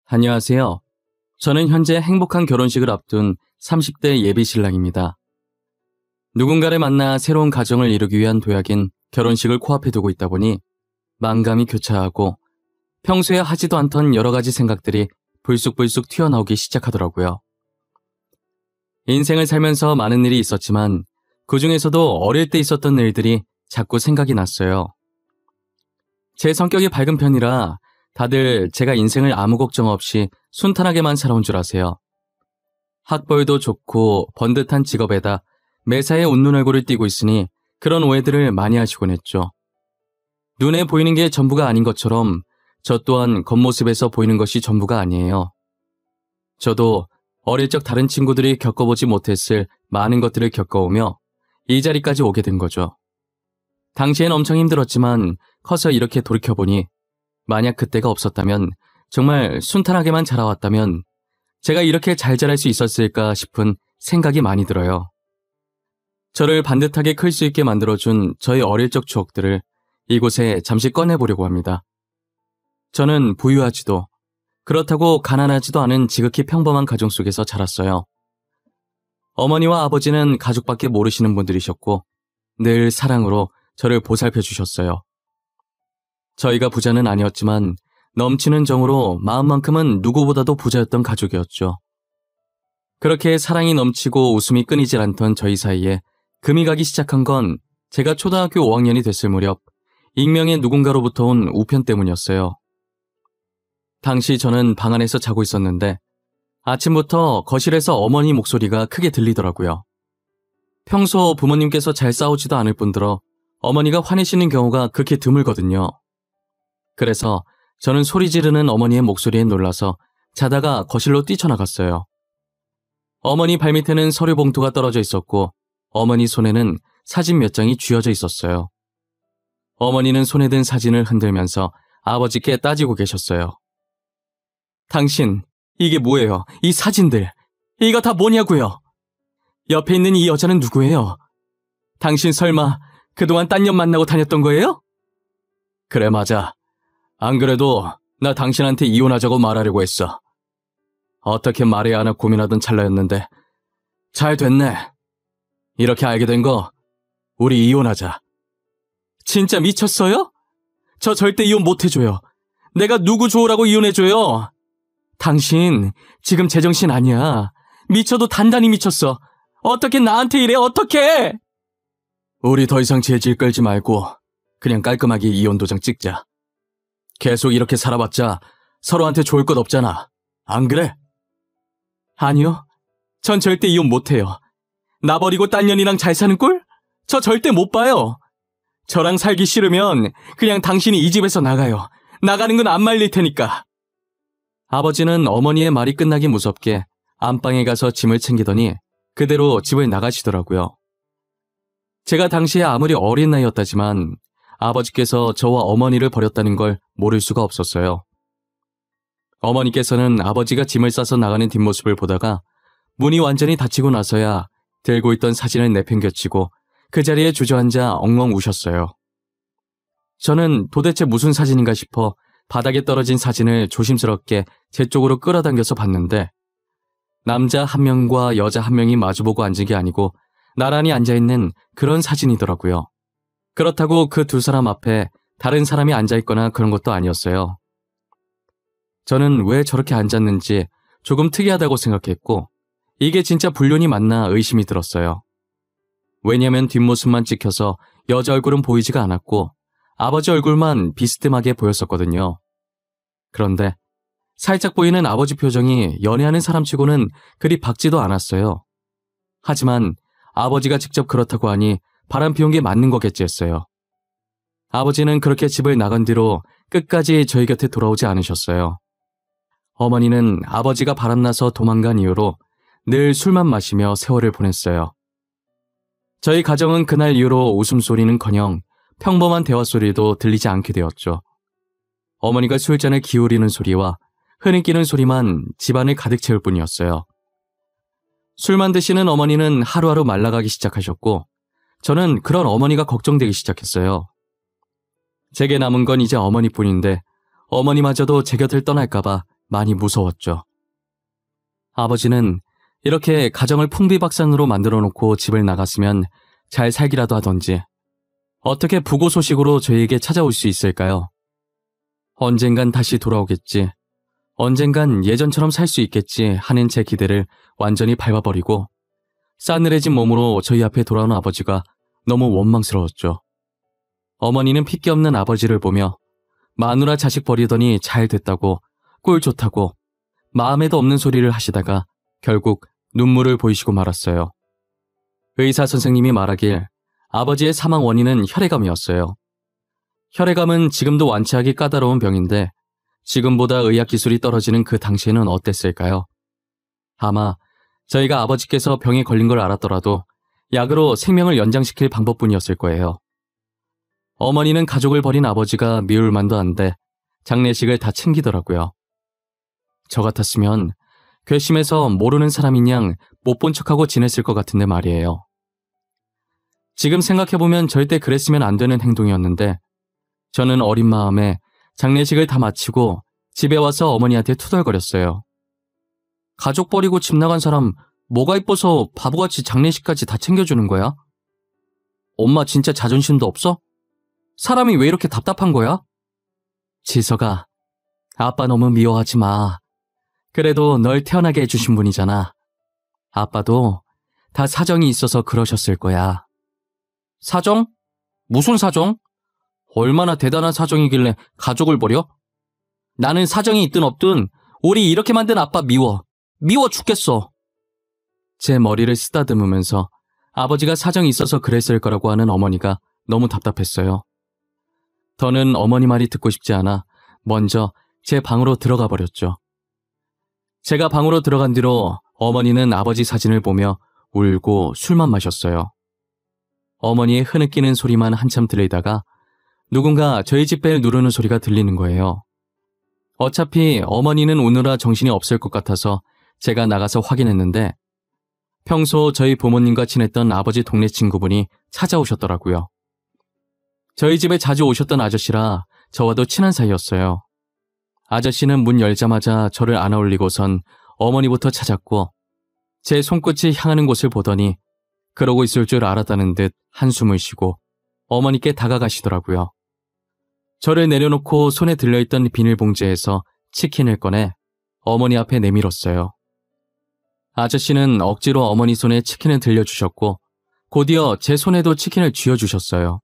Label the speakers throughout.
Speaker 1: 안녕하세요. 저는 현재 행복한 결혼식을 앞둔 30대 예비 신랑입니다. 누군가를 만나 새로운 가정을 이루기 위한 도약인 결혼식을 코앞에 두고 있다 보니 만감이 교차하고 평소에 하지도 않던 여러 가지 생각들이 불쑥불쑥 튀어나오기 시작하더라고요. 인생을 살면서 많은 일이 있었지만 그중에서도 어릴 때 있었던 일들이 자꾸 생각이 났어요. 제 성격이 밝은 편이라 다들 제가 인생을 아무 걱정 없이 순탄하게만 살아온 줄 아세요. 학벌도 좋고 번듯한 직업에다 매사에 웃는 얼굴을 띠고 있으니 그런 오해들을 많이 하시곤 했죠. 눈에 보이는 게 전부가 아닌 것처럼 저 또한 겉모습에서 보이는 것이 전부가 아니에요. 저도 어릴 적 다른 친구들이 겪어보지 못했을 많은 것들을 겪어오며 이 자리까지 오게 된 거죠. 당시엔 엄청 힘들었지만 커서 이렇게 돌이켜보니 만약 그때가 없었다면, 정말 순탄하게만 자라왔다면 제가 이렇게 잘 자랄 수 있었을까 싶은 생각이 많이 들어요. 저를 반듯하게 클 수 있게 만들어준 저의 어릴 적 추억들을 이곳에 잠시 꺼내보려고 합니다. 저는 부유하지도, 그렇다고 가난하지도 않은 지극히 평범한 가정 속에서 자랐어요. 어머니와 아버지는 가족밖에 모르시는 분들이셨고 늘 사랑으로 저를 보살펴 주셨어요. 저희가 부자는 아니었지만 넘치는 정으로 마음만큼은 누구보다도 부자였던 가족이었죠. 그렇게 사랑이 넘치고 웃음이 끊이질 않던 저희 사이에 금이 가기 시작한 건 제가 초등학교 5학년이 됐을 무렵 익명의 누군가로부터 온 우편 때문이었어요. 당시 저는 방 안에서 자고 있었는데 아침부터 거실에서 어머니 목소리가 크게 들리더라고요. 평소 부모님께서 잘 싸우지도 않을 뿐더러 어머니가 화내시는 경우가 그렇게 드물거든요. 그래서 저는 소리 지르는 어머니의 목소리에 놀라서 자다가 거실로 뛰쳐나갔어요. 어머니 발밑에는 서류 봉투가 떨어져 있었고 어머니 손에는 사진 몇 장이 쥐어져 있었어요. 어머니는 손에 든 사진을 흔들면서 아버지께 따지고 계셨어요. 당신, 이게 뭐예요? 이 사진들. 이거 다 뭐냐고요? 옆에 있는 이 여자는 누구예요? 당신 설마 그동안 딴 년 만나고 다녔던 거예요? 그래, 맞아. 안 그래도 나 당신한테 이혼하자고 말하려고 했어. 어떻게 말해야 하나 고민하던 찰나였는데 잘 됐네. 이렇게 알게 된 거 우리 이혼하자. 진짜 미쳤어요? 저 절대 이혼 못해줘요. 내가 누구 좋으라고 이혼해줘요? 당신 지금 제정신 아니야. 미쳐도 단단히 미쳤어. 어떻게 나한테 이래? 어떻게? 우리 더 이상 재질 끌지 말고 그냥 깔끔하게 이혼 도장 찍자. 계속 이렇게 살아봤자 서로한테 좋을 것 없잖아. 안 그래? 아니요. 전 절대 이혼 못해요. 나 버리고 딴 년이랑 잘 사는 꼴? 저 절대 못 봐요. 저랑 살기 싫으면 그냥 당신이 이 집에서 나가요. 나가는 건 안 말릴 테니까. 아버지는 어머니의 말이 끝나기 무섭게 안방에 가서 짐을 챙기더니 그대로 집을 나가시더라고요. 제가 당시에 아무리 어린 나이였다지만 아버지께서 저와 어머니를 버렸다는 걸 모를 수가 없었어요. 어머니께서는 아버지가 짐을 싸서 나가는 뒷모습을 보다가 문이 완전히 닫히고 나서야 들고 있던 사진을 내팽개치고 그 자리에 주저앉아 엉엉 우셨어요. 저는 도대체 무슨 사진인가 싶어 바닥에 떨어진 사진을 조심스럽게 제 쪽으로 끌어당겨서 봤는데 남자 한 명과 여자 한 명이 마주보고 앉은 게 아니고 나란히 앉아있는 그런 사진이더라고요. 그렇다고 그 두 사람 앞에 다른 사람이 앉아있거나 그런 것도 아니었어요. 저는 왜 저렇게 앉았는지 조금 특이하다고 생각했고 이게 진짜 불륜이 맞나 의심이 들었어요. 왜냐면 뒷모습만 찍혀서 여자 얼굴은 보이지가 않았고 아버지 얼굴만 비스듬하게 보였었거든요. 그런데 살짝 보이는 아버지 표정이 연애하는 사람치고는 그리 밝지도 않았어요. 하지만 아버지가 직접 그렇다고 하니 바람 피운 게 맞는 거겠지 했어요. 아버지는 그렇게 집을 나간 뒤로 끝까지 저희 곁에 돌아오지 않으셨어요. 어머니는 아버지가 바람나서 도망간 이후로 늘 술만 마시며 세월을 보냈어요. 저희 가정은 그날 이후로 웃음소리는커녕 평범한 대화소리도 들리지 않게 되었죠. 어머니가 술잔을 기울이는 소리와 흐느끼는 소리만 집안을 가득 채울 뿐이었어요. 술만 드시는 어머니는 하루하루 말라가기 시작하셨고 저는 그런 어머니가 걱정되기 시작했어요. 제게 남은 건 이제 어머니뿐인데 어머니마저도 제 곁을 떠날까봐 많이 무서웠죠. 아버지는 이렇게 가정을 풍비박산으로 만들어 놓고 집을 나갔으면 잘 살기라도 하던지 어떻게 부고 소식으로 저희에게 찾아올 수 있을까요? 언젠간 다시 돌아오겠지. 언젠간 예전처럼 살 수 있겠지 하는 제 기대를 완전히 밟아버리고 싸늘해진 몸으로 저희 앞에 돌아온 아버지가 너무 원망스러웠죠. 어머니는 핏기 없는 아버지를 보며 마누라 자식 버리더니 잘 됐다고 꼴 좋다고 마음에도 없는 소리를 하시다가 결국 눈물을 보이시고 말았어요. 의사 선생님이 말하길 아버지의 사망 원인은 혈액암이었어요. 혈액암은 지금도 완치하기 까다로운 병인데 지금보다 의학 기술이 떨어지는 그 당시에는 어땠을까요? 아마 저희가 아버지께서 병에 걸린 걸 알았더라도 약으로 생명을 연장시킬 방법뿐이었을 거예요. 어머니는 가족을 버린 아버지가 미울 만도 한데 장례식을 다 챙기더라고요. 저 같았으면 괘씸해서 모르는 사람인 양 못 본 척하고 지냈을 것 같은데 말이에요. 지금 생각해보면 절대 그랬으면 안 되는 행동이었는데 저는 어린 마음에 장례식을 다 마치고 집에 와서 어머니한테 투덜거렸어요. 가족 버리고 집 나간 사람 뭐가 이뻐서 바보같이 장례식까지 다 챙겨주는 거야? 엄마 진짜 자존심도 없어? 사람이 왜 이렇게 답답한 거야? 지석아, 아빠 너무 미워하지 마. 그래도 널 태어나게 해주신 분이잖아. 아빠도 다 사정이 있어서 그러셨을 거야. 사정? 무슨 사정? 얼마나 대단한 사정이길래 가족을 버려? 나는 사정이 있든 없든 우리 이렇게 만든 아빠 미워. 미워 죽겠어. 제 머리를 쓰다듬으면서 아버지가 사정이 있어서 그랬을 거라고 하는 어머니가 너무 답답했어요. 더는 어머니 말이 듣고 싶지 않아 먼저 제 방으로 들어가 버렸죠. 제가 방으로 들어간 뒤로 어머니는 아버지 사진을 보며 울고 술만 마셨어요. 어머니의 흐느끼는 소리만 한참 들리다가 누군가 저희 집 벨 누르는 소리가 들리는 거예요. 어차피 어머니는 오느라 정신이 없을 것 같아서 제가 나가서 확인했는데 평소 저희 부모님과 친했던 아버지 동네 친구분이 찾아오셨더라고요. 저희 집에 자주 오셨던 아저씨라 저와도 친한 사이였어요. 아저씨는 문 열자마자 저를 안아올리고선 어머니부터 찾았고 제 손끝이 향하는 곳을 보더니 그러고 있을 줄 알았다는 듯 한숨을 쉬고 어머니께 다가가시더라고요. 저를 내려놓고 손에 들려있던 비닐봉지에서 치킨을 꺼내 어머니 앞에 내밀었어요. 아저씨는 억지로 어머니 손에 치킨을 들려주셨고 곧이어 제 손에도 치킨을 쥐어주셨어요.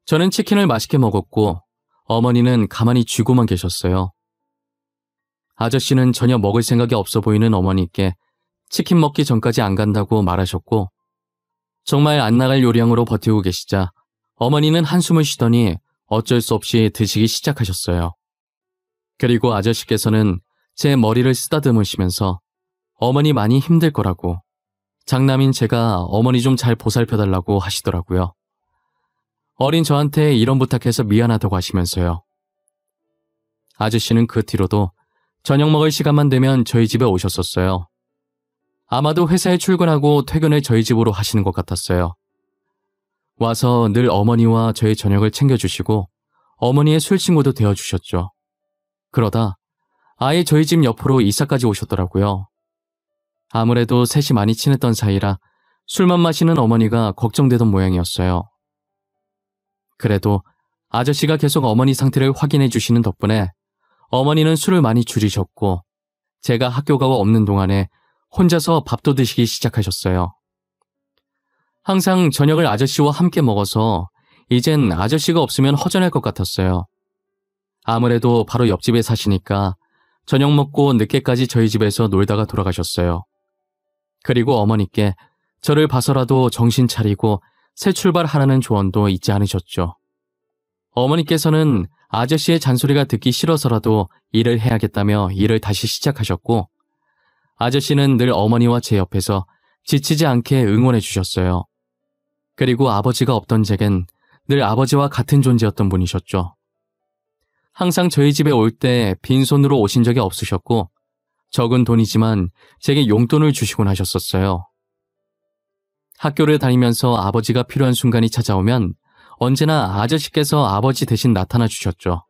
Speaker 1: 저는 치킨을 맛있게 먹었고 어머니는 가만히 쥐고만 계셨어요. 아저씨는 전혀 먹을 생각이 없어 보이는 어머니께 치킨 먹기 전까지 안 간다고 말하셨고 정말 안 나갈 요량으로 버티고 계시자 어머니는 한숨을 쉬더니 어쩔 수 없이 드시기 시작하셨어요. 그리고 아저씨께서는 제 머리를 쓰다듬으시면서 어머니 많이 힘들 거라고 장남인 제가 어머니 좀 잘 보살펴달라고 하시더라고요. 어린 저한테 이런 부탁해서 미안하다고 하시면서요. 아저씨는 그 뒤로도 저녁 먹을 시간만 되면 저희 집에 오셨었어요. 아마도 회사에 출근하고 퇴근을 저희 집으로 하시는 것 같았어요. 와서 늘 어머니와 저의 저녁을 챙겨주시고 어머니의 술친구도 되어주셨죠. 그러다 아예 저희 집 옆으로 이사까지 오셨더라고요. 아무래도 셋이 많이 친했던 사이라 술만 마시는 어머니가 걱정되던 모양이었어요. 그래도 아저씨가 계속 어머니 상태를 확인해 주시는 덕분에 어머니는 술을 많이 줄이셨고 제가 학교 가고 없는 동안에 혼자서 밥도 드시기 시작하셨어요. 항상 저녁을 아저씨와 함께 먹어서 이젠 아저씨가 없으면 허전할 것 같았어요. 아무래도 바로 옆집에 사시니까 저녁 먹고 늦게까지 저희 집에서 놀다가 돌아가셨어요. 그리고 어머니께 저를 봐서라도 정신 차리고 새 출발하라는 조언도 잊지 않으셨죠. 어머니께서는 아저씨의 잔소리가 듣기 싫어서라도 일을 해야겠다며 일을 다시 시작하셨고 아저씨는 늘 어머니와 제 옆에서 지치지 않게 응원해 주셨어요. 그리고 아버지가 없던 제겐 늘 아버지와 같은 존재였던 분이셨죠. 항상 저희 집에 올 때 빈손으로 오신 적이 없으셨고 적은 돈이지만 제게 용돈을 주시곤 하셨었어요. 학교를 다니면서 아버지가 필요한 순간이 찾아오면 언제나 아저씨께서 아버지 대신 나타나 주셨죠.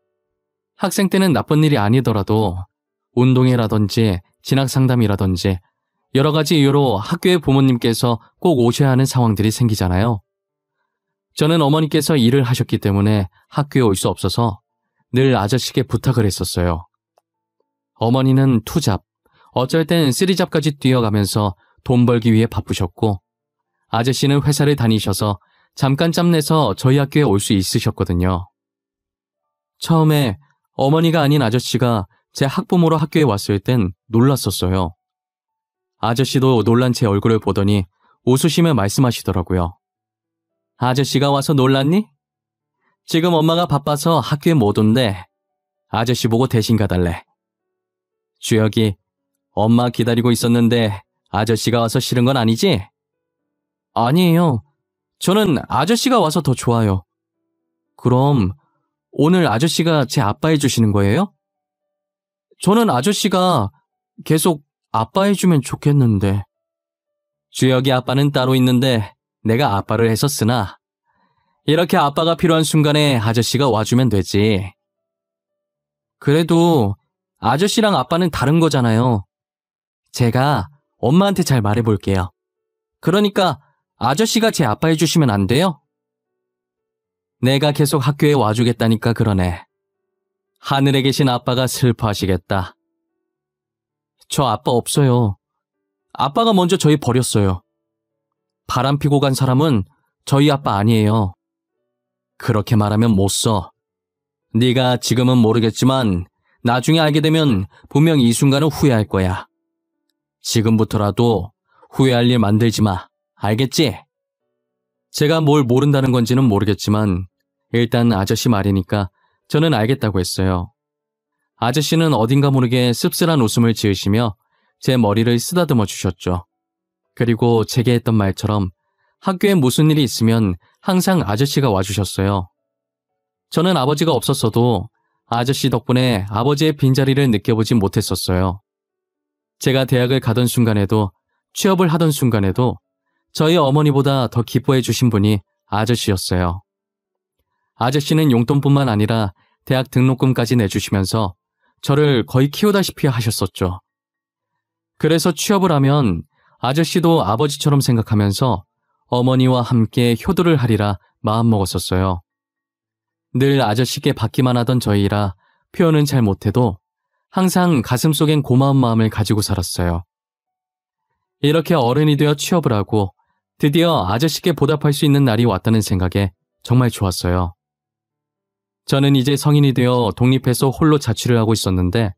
Speaker 1: 학생 때는 나쁜 일이 아니더라도 운동회라든지 진학상담이라든지 여러 가지 이유로 학교에 부모님께서 꼭 오셔야 하는 상황들이 생기잖아요. 저는 어머니께서 일을 하셨기 때문에 학교에 올 수 없어서 늘 아저씨께 부탁을 했었어요. 어머니는 투잡, 어쩔 땐 쓰리잡까지 뛰어가면서 돈 벌기 위해 바쁘셨고 아저씨는 회사를 다니셔서 잠깐 짬내서 저희 학교에 올 수 있으셨거든요. 처음에 어머니가 아닌 아저씨가 제 학부모로 학교에 왔을 땐 놀랐었어요. 아저씨도 놀란 제 얼굴을 보더니 웃으시며 말씀하시더라고요. 아저씨가 와서 놀랐니? 지금 엄마가 바빠서 학교에 못 온대. 아저씨 보고 대신 가달래. 주혁이, 엄마 기다리고 있었는데 아저씨가 와서 싫은 건 아니지? 아니에요. 저는 아저씨가 와서 더 좋아요. 그럼 오늘 아저씨가 제 아빠 해주시는 거예요? 저는 아저씨가 계속 아빠 해주면 좋겠는데. 주혁이 아빠는 따로 있는데 내가 아빠를 했었으나 이렇게 아빠가 필요한 순간에 아저씨가 와주면 되지. 그래도 아저씨랑 아빠는 다른 거잖아요. 제가 엄마한테 잘 말해볼게요. 그러니까 아저씨가 제 아빠 해주시면 안 돼요? 내가 계속 학교에 와주겠다니까 그러네. 하늘에 계신 아빠가 슬퍼하시겠다. 저 아빠 없어요. 아빠가 먼저 저희 버렸어요. 바람 피고 간 사람은 저희 아빠 아니에요. 그렇게 말하면 못 써. 네가 지금은 모르겠지만 나중에 알게 되면 분명 이 순간은 후회할 거야. 지금부터라도 후회할 일 만들지 마. 알겠지? 제가 뭘 모른다는 건지는 모르겠지만 일단 아저씨 말이니까 저는 알겠다고 했어요. 아저씨는 어딘가 모르게 씁쓸한 웃음을 지으시며 제 머리를 쓰다듬어 주셨죠. 그리고 제게 했던 말처럼 학교에 무슨 일이 있으면 항상 아저씨가 와주셨어요. 저는 아버지가 없었어도 아저씨 덕분에 아버지의 빈자리를 느껴보진 못했었어요. 제가 대학을 가던 순간에도 취업을 하던 순간에도 저희 어머니보다 더 기뻐해 주신 분이 아저씨였어요. 아저씨는 용돈뿐만 아니라 대학 등록금까지 내주시면서 저를 거의 키우다시피 하셨었죠. 그래서 취업을 하면 아저씨도 아버지처럼 생각하면서 어머니와 함께 효도를 하리라 마음먹었었어요. 늘 아저씨께 받기만 하던 저희라 표현은 잘 못해도 항상 가슴속엔 고마운 마음을 가지고 살았어요. 이렇게 어른이 되어 취업을 하고 드디어 아저씨께 보답할 수 있는 날이 왔다는 생각에 정말 좋았어요. 저는 이제 성인이 되어 독립해서 홀로 자취를 하고 있었는데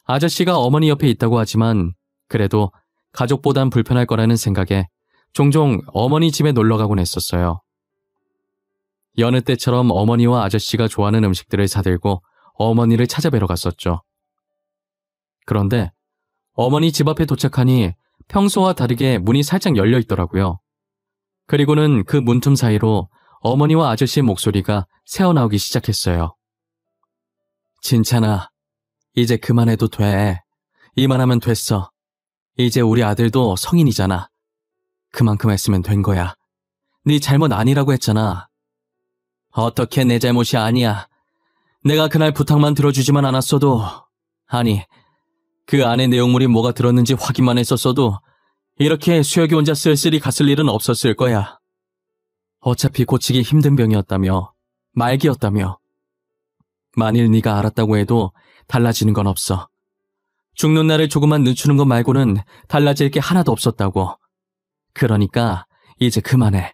Speaker 1: 아저씨가 어머니 옆에 있다고 하지만 그래도 가족보단 불편할 거라는 생각에 종종 어머니 집에 놀러 가곤 했었어요. 여느 때처럼 어머니와 아저씨가 좋아하는 음식들을 사들고 어머니를 찾아뵈러 갔었죠. 그런데 어머니 집 앞에 도착하니 평소와 다르게 문이 살짝 열려 있더라고요. 그리고는 그 문틈 사이로 어머니와 아저씨의 목소리가 새어나오기 시작했어요. 진찬아, 이제 그만해도 돼. 이만하면 됐어. 이제 우리 아들도 성인이잖아. 그만큼 했으면 된 거야. 네 잘못 아니라고 했잖아. 어떻게 내 잘못이 아니야. 내가 그날 부탁만 들어주지만 않았어도, 아니, 그 안에 내용물이 뭐가 들었는지 확인만 했었어도 이렇게 수혁이 혼자 쓸쓸히 갔을 일은 없었을 거야. 어차피 고치기 힘든 병이었다며, 말기였다며. 만일 네가 알았다고 해도 달라지는 건 없어. 죽는 날을 조금만 늦추는 것 말고는 달라질 게 하나도 없었다고. 그러니까 이제 그만해.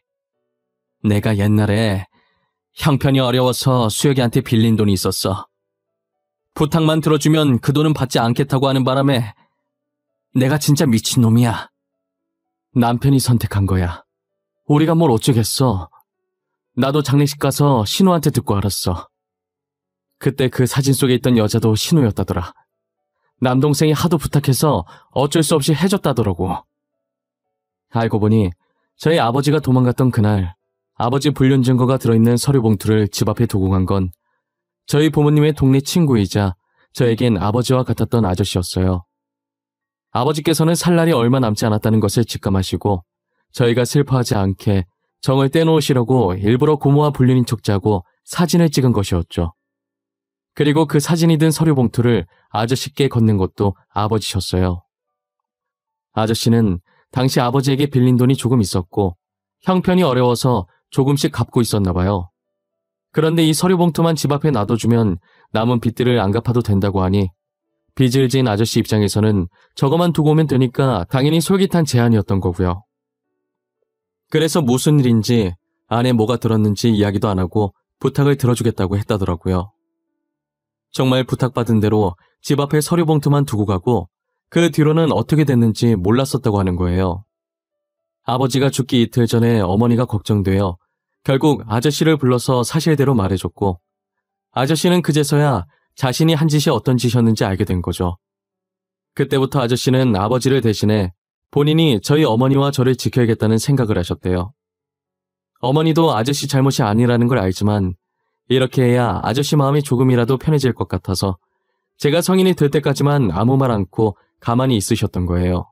Speaker 1: 내가 옛날에 형편이 어려워서 수혁이한테 빌린 돈이 있었어. 부탁만 들어주면 그 돈은 받지 않겠다고 하는 바람에 내가 진짜 미친놈이야. 남편이 선택한 거야. 우리가 뭘 어쩌겠어. 나도 장례식 가서 신우한테 듣고 알았어. 그때 그 사진 속에 있던 여자도 신우였다더라. 남동생이 하도 부탁해서 어쩔 수 없이 해줬다더라고. 알고 보니 저희 아버지가 도망갔던 그날 아버지 불륜 증거가 들어있는 서류 봉투를 집 앞에 두고 간 건 저희 부모님의 동네 친구이자 저에겐 아버지와 같았던 아저씨였어요. 아버지께서는 살 날이 얼마 남지 않았다는 것을 직감하시고 저희가 슬퍼하지 않게 정을 떼놓으시려고 일부러 고모와 불륜인 척 짜고 사진을 찍은 것이었죠. 그리고 그 사진이 든 서류 봉투를 아저씨께 건넨 것도 아버지셨어요. 아저씨는 당시 아버지에게 빌린 돈이 조금 있었고 형편이 어려워서 조금씩 갚고 있었나 봐요. 그런데 이 서류 봉투만 집 앞에 놔둬주면 남은 빚들을 안 갚아도 된다고 하니 빚을 지은 아저씨 입장에서는 저거만 두고 오면 되니까 당연히 솔깃한 제안이었던 거고요. 그래서 무슨 일인지 안에 뭐가 들었는지 이야기도 안 하고 부탁을 들어주겠다고 했다더라고요. 정말 부탁받은 대로 집 앞에 서류 봉투만 두고 가고 그 뒤로는 어떻게 됐는지 몰랐었다고 하는 거예요. 아버지가 죽기 이틀 전에 어머니가 걱정되어 결국 아저씨를 불러서 사실대로 말해줬고 아저씨는 그제서야 자신이 한 짓이 어떤 짓이었는지 알게 된 거죠. 그때부터 아저씨는 아버지를 대신해 본인이 저희 어머니와 저를 지켜야겠다는 생각을 하셨대요. 어머니도 아저씨 잘못이 아니라는 걸 알지만 이렇게 해야 아저씨 마음이 조금이라도 편해질 것 같아서 제가 성인이 될 때까지만 아무 말 않고 가만히 있으셨던 거예요.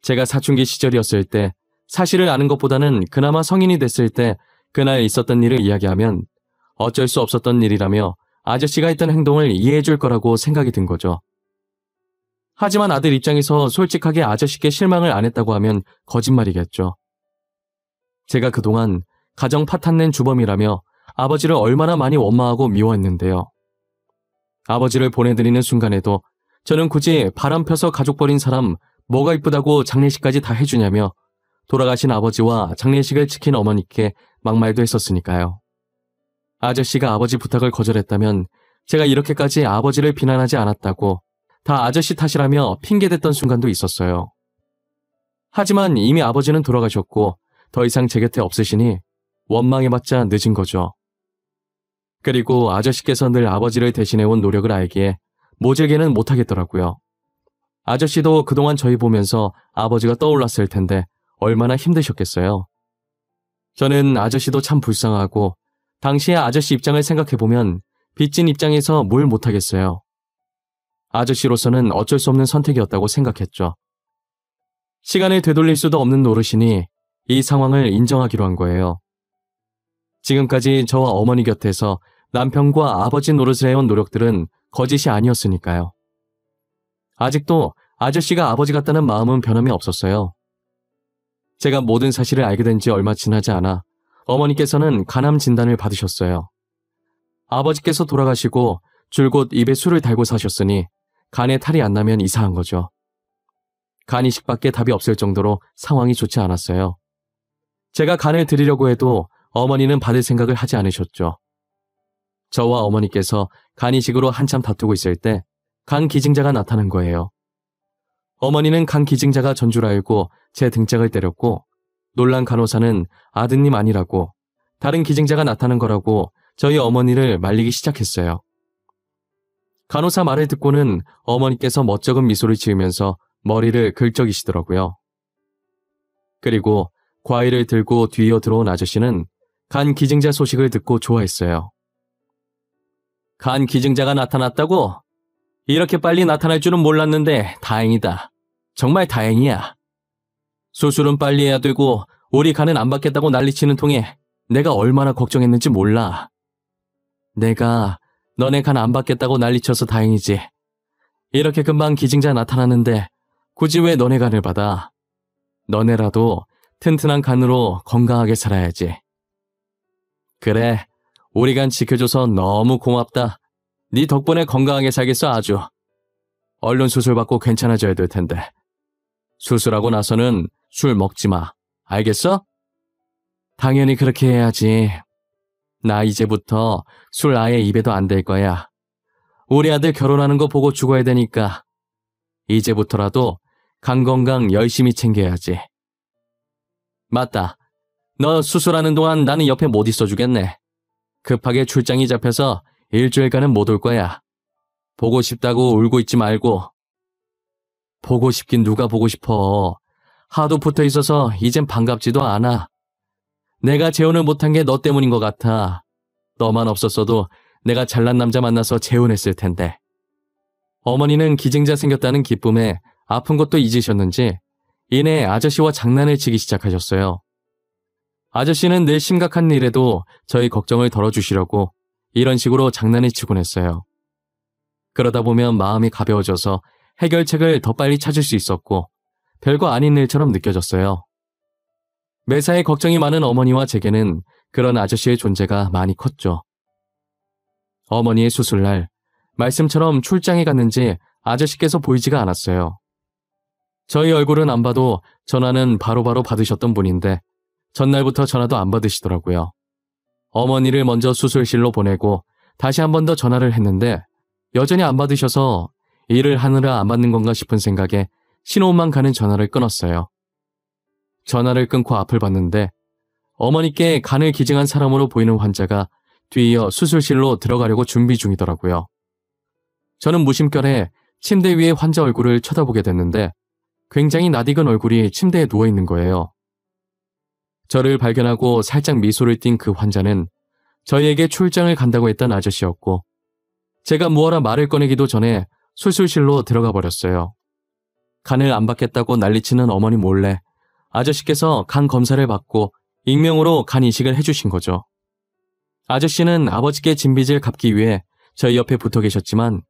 Speaker 1: 제가 사춘기 시절이었을 때 사실을 아는 것보다는 그나마 성인이 됐을 때 그날 있었던 일을 이야기하면 어쩔 수 없었던 일이라며 아저씨가 했던 행동을 이해해 줄 거라고 생각이 든 거죠. 하지만 아들 입장에서 솔직하게 아저씨께 실망을 안 했다고 하면 거짓말이겠죠. 제가 그동안 가정 파탄낸 주범이라며 아버지를 얼마나 많이 원망하고 미워했는데요. 아버지를 보내드리는 순간에도 저는 굳이 바람 펴서 가족 버린 사람 뭐가 이쁘다고 장례식까지 다 해주냐며 돌아가신 아버지와 장례식을 지킨 어머니께 막말도 했었으니까요. 아저씨가 아버지 부탁을 거절했다면 제가 이렇게까지 아버지를 비난하지 않았다고 다 아저씨 탓이라며 핑계댔던 순간도 있었어요. 하지만 이미 아버지는 돌아가셨고 더 이상 제 곁에 없으시니 원망해봤자 늦은 거죠. 그리고 아저씨께서 늘 아버지를 대신해온 노력을 알기에 모질게는 못하겠더라고요. 아저씨도 그동안 저희 보면서 아버지가 떠올랐을 텐데 얼마나 힘드셨겠어요. 저는 아저씨도 참 불쌍하고 당시의 아저씨 입장을 생각해보면 빚진 입장에서 뭘 못하겠어요. 아저씨로서는 어쩔 수 없는 선택이었다고 생각했죠. 시간을 되돌릴 수도 없는 노릇이니 이 상황을 인정하기로 한 거예요. 지금까지 저와 어머니 곁에서 남편과 아버지 노릇을 해온 노력들은 거짓이 아니었으니까요. 아직도 아저씨가 아버지 같다는 마음은 변함이 없었어요. 제가 모든 사실을 알게 된 지 얼마 지나지 않아 어머니께서는 간암 진단을 받으셨어요. 아버지께서 돌아가시고 줄곧 입에 술을 달고 사셨으니 간에 탈이 안 나면 이상한 거죠. 간 이식밖에 답이 없을 정도로 상황이 좋지 않았어요. 제가 간을 드리려고 해도 어머니는 받을 생각을 하지 않으셨죠. 저와 어머니께서 간 이식으로 한참 다투고 있을 때 간 기증자가 나타난 거예요. 어머니는 간 기증자가 전 줄 알고 제 등짝을 때렸고 놀란 간호사는 아드님 아니라고 다른 기증자가 나타난 거라고 저희 어머니를 말리기 시작했어요. 간호사 말을 듣고는 어머니께서 멋쩍은 미소를 지으면서 머리를 긁적이시더라고요. 그리고 과일을 들고 뒤이어 들어온 아저씨는 간 기증자 소식을 듣고 좋아했어요. 간 기증자가 나타났다고? 이렇게 빨리 나타날 줄은 몰랐는데 다행이다. 정말 다행이야. 수술은 빨리 해야 되고 우리 간은 안 받겠다고 난리치는 통에 내가 얼마나 걱정했는지 몰라. 내가 너네 간 안 받겠다고 난리쳐서 다행이지. 이렇게 금방 기증자 나타났는데 굳이 왜 너네 간을 받아? 너네라도 튼튼한 간으로 건강하게 살아야지. 그래, 우리 간 지켜줘서 너무 고맙다. 네 덕분에 건강하게 살겠어 아주. 얼른 수술받고 괜찮아져야 될 텐데. 수술하고 나서는 술 먹지 마. 알겠어? 당연히 그렇게 해야지. 나 이제부터 술 아예 입에도 안 댈 거야. 우리 아들 결혼하는 거 보고 죽어야 되니까. 이제부터라도 간 건강 열심히 챙겨야지. 맞다. 너 수술하는 동안 나는 옆에 못 있어주겠네. 급하게 출장이 잡혀서 일주일간은 못 올 거야. 보고 싶다고 울고 있지 말고. 보고 싶긴 누가 보고 싶어. 하도 붙어 있어서 이젠 반갑지도 않아. 내가 재혼을 못한 게 너 때문인 것 같아. 너만 없었어도 내가 잘난 남자 만나서 재혼했을 텐데. 어머니는 기증자 생겼다는 기쁨에 아픈 것도 잊으셨는지 이내 아저씨와 장난을 치기 시작하셨어요. 아저씨는 늘 심각한 일에도 저희 걱정을 덜어주시려고 이런 식으로 장난을 치곤 했어요. 그러다 보면 마음이 가벼워져서 해결책을 더 빨리 찾을 수 있었고 별거 아닌 일처럼 느껴졌어요. 매사에 걱정이 많은 어머니와 제게는 그런 아저씨의 존재가 많이 컸죠. 어머니의 수술날, 말씀처럼 출장에 갔는지 아저씨께서 보이지가 않았어요. 저희 얼굴은 안 봐도 전화는 바로바로 받으셨던 분인데 전날부터 전화도 안 받으시더라고요. 어머니를 먼저 수술실로 보내고 다시 한 번 더 전화를 했는데 여전히 안 받으셔서 일을 하느라 안 받는 건가 싶은 생각에 신호음만 가는 전화를 끊었어요. 전화를 끊고 앞을 봤는데 어머니께 간을 기증한 사람으로 보이는 환자가 뒤이어 수술실로 들어가려고 준비 중이더라고요. 저는 무심결에 침대 위에 환자 얼굴을 쳐다보게 됐는데 굉장히 낯익은 얼굴이 침대에 누워있는 거예요. 저를 발견하고 살짝 미소를 띈 그 환자는 저희에게 출장을 간다고 했던 아저씨였고 제가 무어라 말을 꺼내기도 전에 수술실로 들어가 버렸어요. 간을 안 받겠다고 난리치는 어머니 몰래 아저씨께서 간 검사를 받고 익명으로 간 이식을 해주신 거죠. 아저씨는 아버지께 진 빚을 갚기 위해 저희 옆에 붙어 계셨지만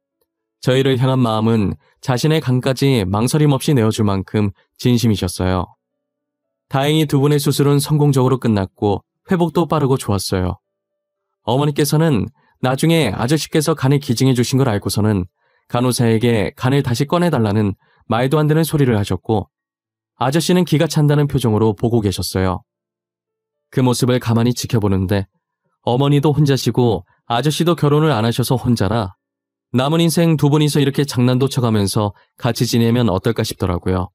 Speaker 1: 저희를 향한 마음은 자신의 간까지 망설임 없이 내어줄 만큼 진심이셨어요. 다행히 두 분의 수술은 성공적으로 끝났고 회복도 빠르고 좋았어요. 어머니께서는 나중에 아저씨께서 간을 기증해 주신 걸 알고서는 간호사에게 간을 다시 꺼내달라는 말도 안 되는 소리를 하셨고 아저씨는 기가 찬다는 표정으로 보고 계셨어요. 그 모습을 가만히 지켜보는데 어머니도 혼자시고 아저씨도 결혼을 안 하셔서 혼자라 남은 인생 두 분이서 이렇게 장난도 쳐가면서 같이 지내면 어떨까 싶더라고요.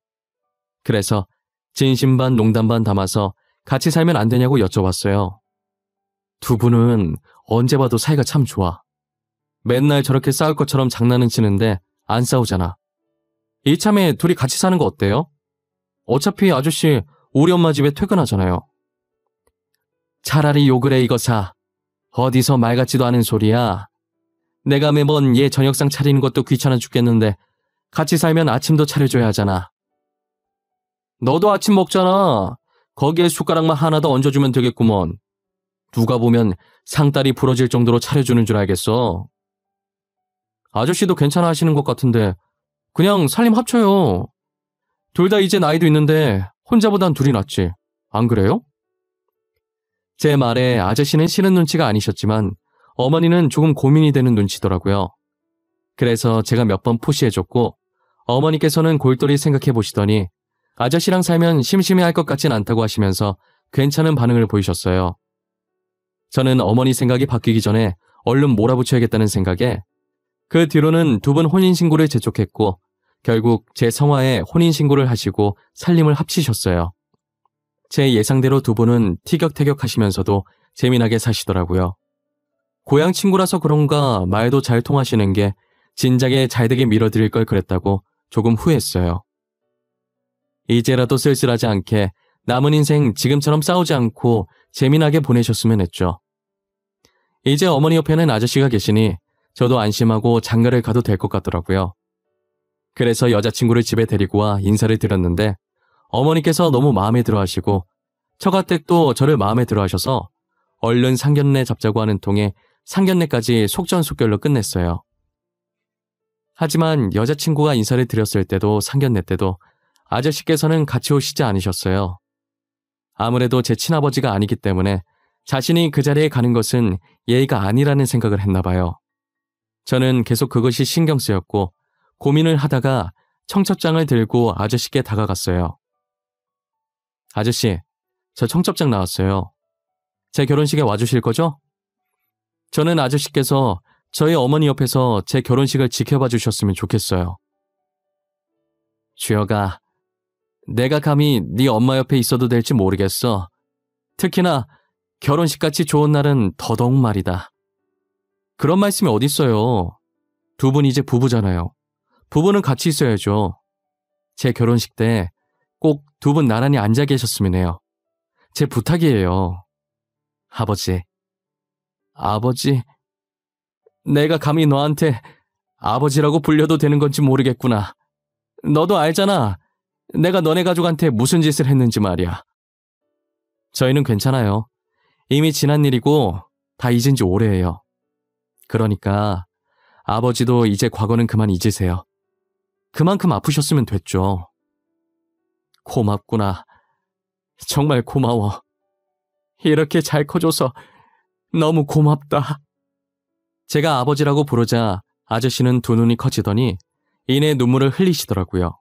Speaker 1: 그래서 진심 반 농담 반 담아서 같이 살면 안 되냐고 여쭤봤어요. 두 분은 언제 봐도 사이가 참 좋아. 맨날 저렇게 싸울 것처럼 장난은 치는데 안 싸우잖아. 이참에 둘이 같이 사는 거 어때요? 어차피 아저씨 우리 엄마 집에 퇴근하잖아요. 차라리 욕을 해 이거사. 어디서 말 같지도 않은 소리야. 내가 매번 얘 저녁상 차리는 것도 귀찮아 죽겠는데 같이 살면 아침도 차려줘야 하잖아. 너도 아침 먹잖아. 거기에 숟가락만 하나 더 얹어주면 되겠구먼. 누가 보면 상다리 부러질 정도로 차려주는 줄 알겠어. 아저씨도 괜찮아 하시는 것 같은데 그냥 살림 합쳐요. 둘 다 이제 나이도 있는데 혼자보단 둘이 낫지. 안 그래요? 제 말에 아저씨는 싫은 눈치가 아니셨지만 어머니는 조금 고민이 되는 눈치더라고요. 그래서 제가 몇 번 푸시해줬고 어머니께서는 골똘히 생각해 보시더니 아저씨랑 살면 심심해할 것 같진 않다고 하시면서 괜찮은 반응을 보이셨어요. 저는 어머니 생각이 바뀌기 전에 얼른 몰아붙여야겠다는 생각에 그 뒤로는 두 분 혼인신고를 재촉했고 결국 제 성화에 혼인신고를 하시고 살림을 합치셨어요. 제 예상대로 두 분은 티격태격하시면서도 재미나게 사시더라고요. 고향 친구라서 그런가 말도 잘 통하시는 게 진작에 잘되게 밀어드릴 걸 그랬다고 조금 후회했어요. 이제라도 쓸쓸하지 않게 남은 인생 지금처럼 싸우지 않고 재미나게 보내셨으면 했죠. 이제 어머니 옆에는 아저씨가 계시니 저도 안심하고 장가를 가도 될 것 같더라고요. 그래서 여자친구를 집에 데리고 와 인사를 드렸는데 어머니께서 너무 마음에 들어 하시고 처가댁도 저를 마음에 들어 하셔서 얼른 상견례 잡자고 하는 통에 상견례까지 속전속결로 끝냈어요. 하지만 여자친구가 인사를 드렸을 때도 상견례 때도 아저씨께서는 같이 오시지 않으셨어요. 아무래도 제 친아버지가 아니기 때문에 자신이 그 자리에 가는 것은 예의가 아니라는 생각을 했나 봐요. 저는 계속 그것이 신경 쓰였고 고민을 하다가 청첩장을 들고 아저씨께 다가갔어요. 아저씨, 저 청첩장 나왔어요. 제 결혼식에 와주실 거죠? 저는 아저씨께서 저희 어머니 옆에서 제 결혼식을 지켜봐 주셨으면 좋겠어요. 주여가, 내가 감히 네 엄마 옆에 있어도 될지 모르겠어. 특히나 결혼식같이 좋은 날은 더더욱 말이다. 그런 말씀이 어딨어요. 두 분 이제 부부잖아요. 부부는 같이 있어야죠. 제 결혼식 때 꼭 두 분 나란히 앉아 계셨으면 해요. 제 부탁이에요. 아버지. 아버지? 내가 감히 너한테 아버지라고 불려도 되는 건지 모르겠구나. 너도 알잖아. 내가 너네 가족한테 무슨 짓을 했는지 말이야. 저희는 괜찮아요. 이미 지난 일이고 다 잊은 지 오래예요. 그러니까 아버지도 이제 과거는 그만 잊으세요. 그만큼 아프셨으면 됐죠. 고맙구나. 정말 고마워. 이렇게 잘 커줘서 너무 고맙다. 제가 아버지라고 부르자 아저씨는 두 눈이 커지더니 이내 눈물을 흘리시더라고요.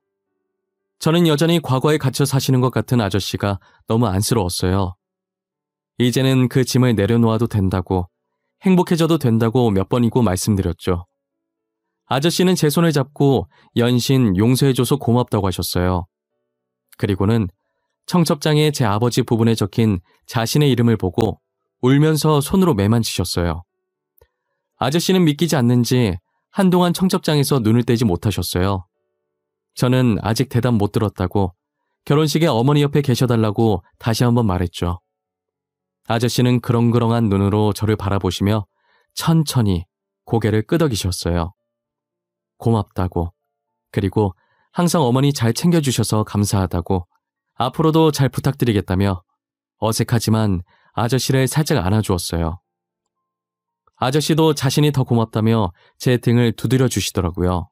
Speaker 1: 저는 여전히 과거에 갇혀 사시는 것 같은 아저씨가 너무 안쓰러웠어요. 이제는 그 짐을 내려놓아도 된다고, 행복해져도 된다고 몇 번이고 말씀드렸죠. 아저씨는 제 손을 잡고 연신 용서해줘서 고맙다고 하셨어요. 그리고는 청첩장에 제 아버지 부분에 적힌 자신의 이름을 보고 울면서 손으로 매만지셨어요. 아저씨는 믿기지 않는지 한동안 청첩장에서 눈을 떼지 못하셨어요. 저는 아직 대답 못 들었다고 결혼식에 어머니 옆에 계셔달라고 다시 한번 말했죠. 아저씨는 그렁그렁한 눈으로 저를 바라보시며 천천히 고개를 끄덕이셨어요. 고맙다고, 그리고 항상 어머니 잘 챙겨주셔서 감사하다고, 앞으로도 잘 부탁드리겠다며 어색하지만 아저씨를 살짝 안아주었어요. 아저씨도 자신이 더 고맙다며 제 등을 두드려 주시더라고요.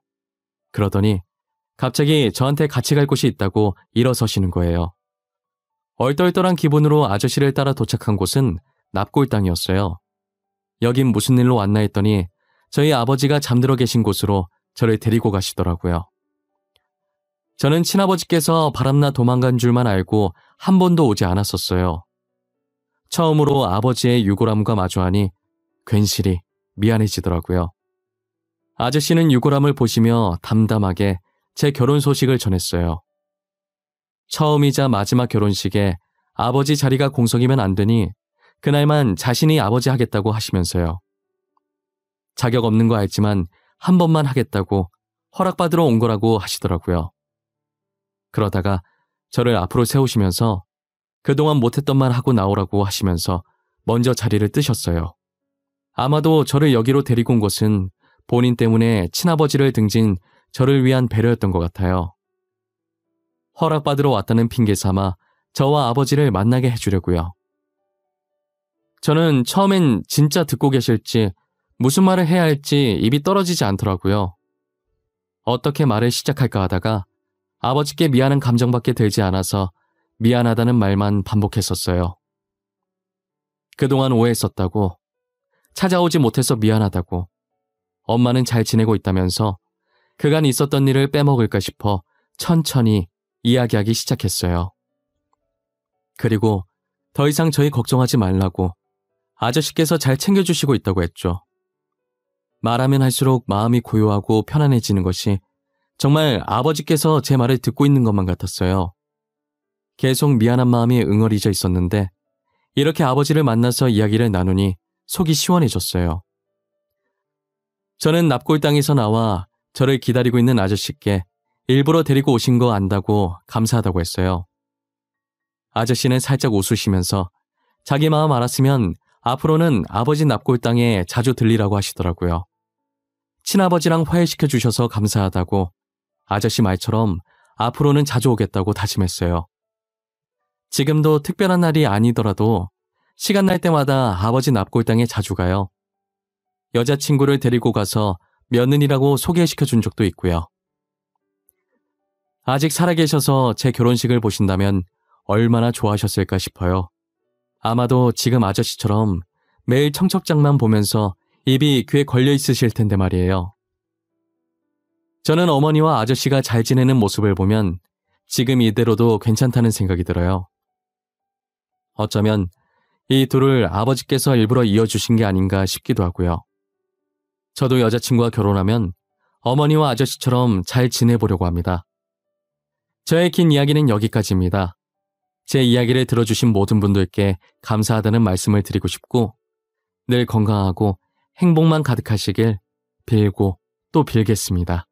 Speaker 1: 그러더니 갑자기 저한테 같이 갈 곳이 있다고 일어서시는 거예요. 얼떨떨한 기분으로 아저씨를 따라 도착한 곳은 납골당이었어요. 여긴 무슨 일로 왔나 했더니 저희 아버지가 잠들어 계신 곳으로 저를 데리고 가시더라고요. 저는 친아버지께서 바람나 도망간 줄만 알고 한 번도 오지 않았었어요. 처음으로 아버지의 유골함과 마주하니 괜시리 미안해지더라고요. 아저씨는 유골함을 보시며 담담하게 제 결혼 소식을 전했어요. 처음이자 마지막 결혼식에 아버지 자리가 공석이면 안 되니 그날만 자신이 아버지 하겠다고 하시면서요. 자격 없는 거 알지만 한 번만 하겠다고 허락받으러 온 거라고 하시더라고요. 그러다가 저를 앞으로 세우시면서 그동안 못했던 말 하고 나오라고 하시면서 먼저 자리를 뜨셨어요. 아마도 저를 여기로 데리고 온 것은 본인 때문에 친아버지를 등진 저를 위한 배려였던 것 같아요. 허락받으러 왔다는 핑계 삼아 저와 아버지를 만나게 해주려고요. 저는 처음엔 진짜 듣고 계실지 무슨 말을 해야 할지 입이 떨어지지 않더라고요. 어떻게 말을 시작할까 하다가 아버지께 미안한 감정밖에 들지 않아서 미안하다는 말만 반복했었어요. 그동안 오해했었다고, 찾아오지 못해서 미안하다고, 엄마는 잘 지내고 있다면서 그간 있었던 일을 빼먹을까 싶어 천천히 이야기하기 시작했어요. 그리고 더 이상 저희 걱정하지 말라고 아저씨께서 잘 챙겨주시고 있다고 했죠. 말하면 할수록 마음이 고요하고 편안해지는 것이 정말 아버지께서 제 말을 듣고 있는 것만 같았어요. 계속 미안한 마음이 응어리져 있었는데 이렇게 아버지를 만나서 이야기를 나누니 속이 시원해졌어요. 저는 납골당에서 나와 저를 기다리고 있는 아저씨께 일부러 데리고 오신 거 안다고 감사하다고 했어요. 아저씨는 살짝 웃으시면서 자기 마음 알았으면 앞으로는 아버지 납골당에 자주 들리라고 하시더라고요. 친아버지랑 화해시켜 주셔서 감사하다고, 아저씨 말처럼 앞으로는 자주 오겠다고 다짐했어요. 지금도 특별한 날이 아니더라도 시간 날 때마다 아버지 납골당에 자주 가요. 여자친구를 데리고 가서 며느리라고 소개시켜 준 적도 있고요. 아직 살아계셔서 제 결혼식을 보신다면 얼마나 좋아하셨을까 싶어요. 아마도 지금 아저씨처럼 매일 청첩장만 보면서 입이 귀에 걸려 있으실 텐데 말이에요. 저는 어머니와 아저씨가 잘 지내는 모습을 보면 지금 이대로도 괜찮다는 생각이 들어요. 어쩌면 이 둘을 아버지께서 일부러 이어주신 게 아닌가 싶기도 하고요. 저도 여자친구와 결혼하면 어머니와 아저씨처럼 잘 지내보려고 합니다. 저의 긴 이야기는 여기까지입니다. 제 이야기를 들어주신 모든 분들께 감사하다는 말씀을 드리고 싶고 늘 건강하고 행복만 가득하시길 빌고 또 빌겠습니다.